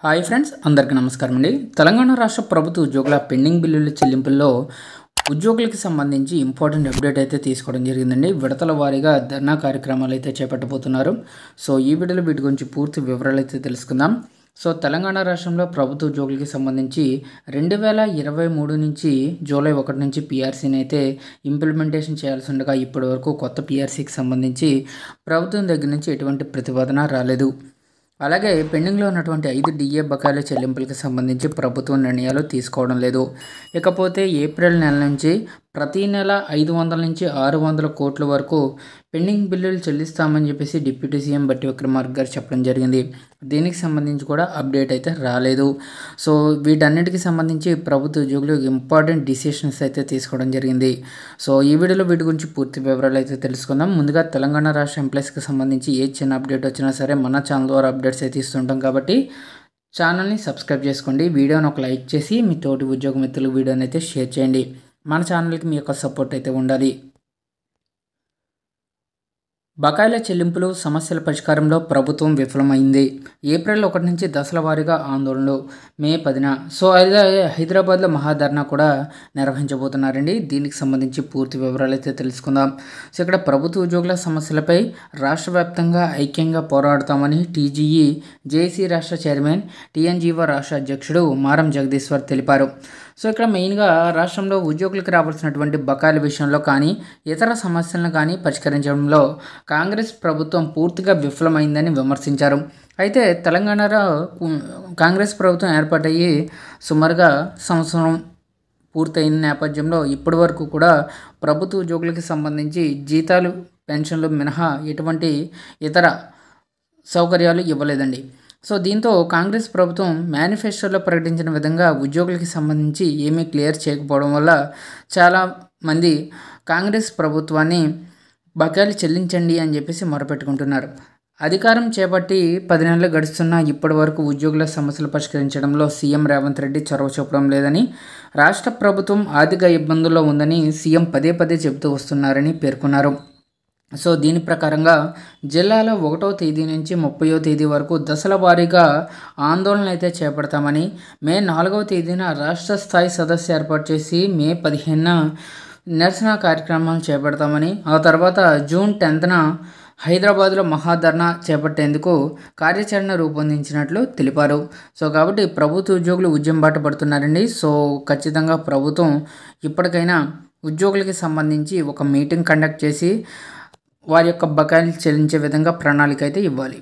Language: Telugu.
హాయ్ ఫ్రెండ్స్, అందరికీ నమస్కారం అండి. తెలంగాణ రాష్ట్ర ప్రభుత్వ ఉద్యోగుల పెండింగ్ బిల్లుల చెల్లింపుల్లో ఉద్యోగులకు సంబంధించి ఇంపార్టెంట్ అప్డేట్ అయితే తీసుకోవడం జరిగిందండి. విడతల వారీగా ధర్నా కార్యక్రమాలు అయితే చేపట్టబోతున్నారు. సో ఈ వీడియోలో వీటి గురించి పూర్తి వివరాలు అయితే తెలుసుకుందాం. సో తెలంగాణ రాష్ట్రంలో ప్రభుత్వ ఉద్యోగులకి సంబంధించి 2023 నుంచి జూలై 1 నుంచి పీఆర్సీని అయితే ఇంప్లిమెంటేషన్ చేయాల్సి ఉండగా ఇప్పటి వరకు కొత్త పీఆర్సీకి సంబంధించి ప్రభుత్వం దగ్గర నుంచి ఎటువంటి ప్రతిపాదన రాలేదు. అలాగే పెండింగ్లో ఉన్నటువంటి 5 డిఏ బకాయిల చెల్లింపులకు సంబంధించి ప్రభుత్వం నిర్ణయాలు తీసుకోవడం లేదు. ఇకపోతే ఏప్రిల్ నెల నుంచి ప్రతి నెల 500 నుంచి 600 కోట్ల వరకు పెండింగ్ బిల్లులు చెల్లిస్తామని చెప్పేసి డిప్యూటీ సీఎం బట్టి విక్రమార్క గారు చెప్పడం జరిగింది. దీనికి సంబంధించి కూడా అప్డేట్ అయితే రాలేదు. సో వీటన్నిటికి సంబంధించి ప్రభుత్వ ఉద్యోగులు ఇంపార్టెంట్ డిసిషన్స్ అయితే తీసుకోవడం జరిగింది. సో ఈ వీడియోలో వీటి గురించి పూర్తి వివరాలు అయితే తెలుసుకుందాం. ముందుగా తెలంగాణ రాష్ట్ర ఎంప్లాయీస్కి సంబంధించి ఏ చిన్న అప్డేట్ వచ్చినా సరే మన ఛానల్ ద్వారా అప్డేట్స్ అయితే ఇస్తుంటాం కాబట్టి ఛానల్ని సబ్స్క్రైబ్ చేసుకోండి. వీడియోని ఒక లైక్ చేసి మీ తోటి ఉద్యోగ మిత్రులకు వీడియోని అయితే షేర్ చేయండి. మన ఛానల్కి మీ యొక్క సపోర్ట్ అయితే ఉండాలి. బకాయిల చెల్లింపులు సమస్యల పరిష్కారంలో ప్రభుత్వం విఫలమైంది. ఏప్రిల్ 1 నుంచి దశల వారీగా ఆందోళనలు. మే 10న హైదరాబాద్లో మహాధర్నా కూడా నిర్వహించబోతున్నారండి. దీనికి సంబంధించి పూర్తి వివరాలు అయితే తెలుసుకుందాం. సో ఇక్కడ ప్రభుత్వ ఉద్యోగుల సమస్యలపై రాష్ట్ర వ్యాప్తంగా ఐక్యంగా పోరాడతామని టీజీఈ జేఏసీ రాష్ట్ర చైర్మన్, టీఎన్జీఓ రాష్ట్ర అధ్యక్షుడు మారం జగదీశ్వర్ తెలిపారు. సో ఇక్కడ మెయిన్గా రాష్ట్రంలో ఉద్యోగులకు రావాల్సినటువంటి బకాయిల విషయంలో కానీ ఇతర సమస్యలను కానీ పరిష్కరించడంలో కాంగ్రెస్ ప్రభుత్వం పూర్తిగా విఫలమైందని విమర్శించారు. అయితే తెలంగాణలో కాంగ్రెస్ ప్రభుత్వం ఏర్పాటయ్యి సుమారుగా సంవత్సరం పూర్తయిన నేపథ్యంలో ఇప్పటి వరకు కూడా ప్రభుత్వ ఉద్యోగులకు సంబంధించి జీతాలు, పెన్షన్లు మినహా ఎటువంటి ఇతర సౌకర్యాలు ఇవ్వలేదండి. సో దీంతో కాంగ్రెస్ ప్రభుత్వం మేనిఫెస్టోలో ప్రకటించిన విధంగా ఉద్యోగులకి సంబంధించి ఏమీ క్లియర్ చేయకపోవడం వల్ల చాలామంది కాంగ్రెస్ ప్రభుత్వాన్ని బకాయిలు చెల్లించండి అని చెప్పేసి మొరపెట్టుకుంటున్నారు. అధికారం చేపట్టి 10 నెలలు గడుస్తున్నా ఇప్పటి వరకు ఉద్యోగుల సమస్యలు పరిష్కరించడంలో సీఎం రేవంత్ రెడ్డి చొరవ చూపడం లేదని, రాష్ట్ర ప్రభుత్వం ఆర్థిక ఇబ్బందుల్లో ఉందని సీఎం పదే పదే చెబుతూ వస్తున్నారని పేర్కొన్నారు. సో దీని ప్రకారంగా జిల్లాలో 1వ తేదీ నుంచి 30వ తేదీ వరకు దశల వారీగా ఆందోళనలు అయితే చేపడతామని, మే 4వ తేదీన రాష్ట్ర స్థాయి సదస్సు ఏర్పాటు చేసి మే 15న నిరసన కార్యక్రమాలు చేపడతామని, ఆ తర్వాత జూన్ 10న హైదరాబాద్లో మహాధర్నా చేపట్టేందుకు కార్యాచరణ రూపొందించినట్లు తెలిపారు. సో కాబట్టి ప్రభుత్వ ఉద్యోగులు ఉద్యమం బాట పడుతున్నారండి. సో ఖచ్చితంగా ప్రభుత్వం ఇప్పటికైనా ఉద్యోగులకి సంబంధించి ఒక మీటింగ్ కండక్ట్ చేసి వారి యొక్క బకాయిలు చెల్లించే విధంగా ప్రణాళిక అయితే ఇవ్వాలి.